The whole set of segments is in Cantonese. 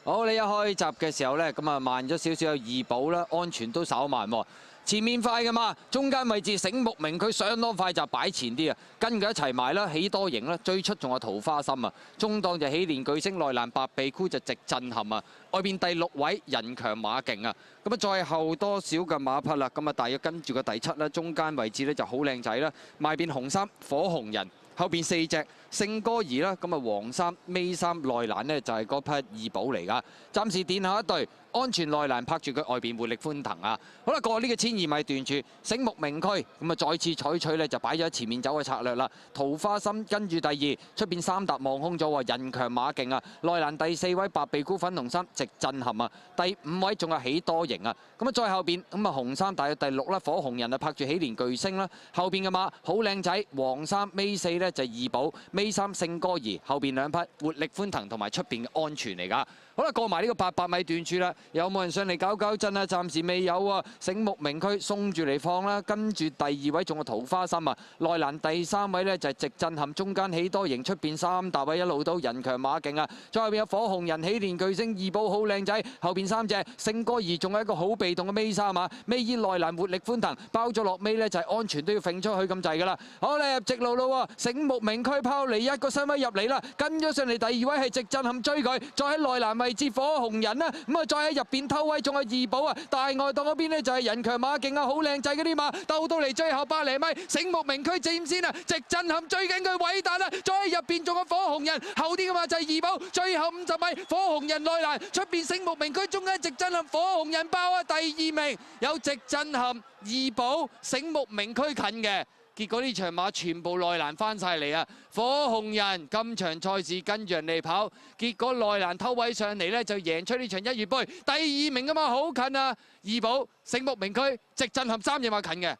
好，你一開閘嘅時候咧，咁啊慢咗少少，有二寶啦，安全都稍慢喎。前面快噶嘛，中間位置醒目明區相當快就擺前啲啊，跟佢一齊埋啦，喜多型啦，最出仲有桃花心啊，中檔就喜連巨星內欄白鼻箍就直震撼啊，外邊第6位人強馬勁啊，咁啊再後多少嘅馬匹啦，咁啊大約跟住個第7啦，中間位置咧就好靚仔啦，賣邊紅衫火紅人。後邊4隻聖歌兒啦，咁啊黃衫尾衫內欄呢就係嗰匹二寶嚟噶，暫時墊下一隊，安全內欄拍住佢外邊活力歡騰啊！好啦，過呢個1200米段處，醒目明區咁啊再次採取呢就擺咗喺前面走嘅策略啦。桃花心跟住第2，出邊3搭望空咗喎，人強馬勁啊！內欄第4位白鼻箍粉紅衫直震撼啊！第5位仲有喜多型啊！咁啊再後邊咁啊紅衫大約第6啦，火紅人啊拍住喜連巨星啦，後邊嘅馬好靚仔，黃衫尾4呢就係二寶，尾3聖歌兒，後邊2匹活力歡騰同埋出邊嘅安全嚟㗎。好啦，過埋呢個800米段處啦，有冇人上嚟搞搞震啊？暫時未有啊。醒目明區鬆住嚟放啦，跟住第2位仲有桃花心啊，內欄第3位呢就係直震撼，中間喜多型，出邊3搭位一路都人強馬勁啊。再後邊有火紅人、喜連巨星、二寶好靚仔，後邊3隻聖歌兒仲有一個好被動嘅尾3啊，尾二內欄活力歡騰，包咗落尾呢就係安全都要揈出去咁滯㗎啦。好啦，入直路咯，醒目明區拋嚟一個身位入嚟啦，跟咗上嚟第2位係直震撼追佢，再喺內欄位置火紅人啦，咁啊再喺入邊偷位仲有二寶啊，大外檔嗰邊呢就係人強馬勁啊，好靚仔嗰啲馬鬥到嚟最後100零米，醒目明區佔先啊，直震撼追緊佢偉達啦，再喺入邊仲有火紅人，後啲嘅馬就係二寶，最後50米火紅人內欄，出邊醒目明區中間直震撼火紅人爆啊，第2名有直震撼二寶醒目明區近嘅。結果呢場馬全部內欄翻晒嚟啊！火紅人今場賽事跟住人哋跑，結果內欄偷位上嚟呢，就贏出呢場1月杯。第2名嘅馬好近啊！二寶醒目明區直震撼3隻馬近嘅。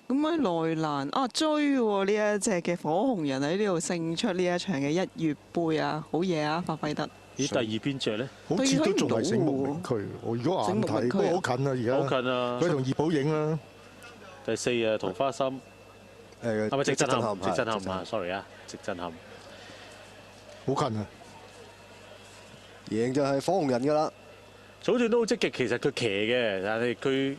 咁喺內欄啊追喎呢一隻嘅火紅人喺呢度勝出呢一場嘅1月杯啊，好嘢啊，發揮得。咦，第2邊隻咧？好似都仲係醒目明區，我如果眼睇，不過好近啊而家。好近啊！佢同二寶影啦。第4啊，桃花心。係咪直震撼？直震撼啊 ！sorry 啊，直震撼。好近啊！贏就係火紅人㗎啦。早段都好積極，其實佢騎嘅，但係佢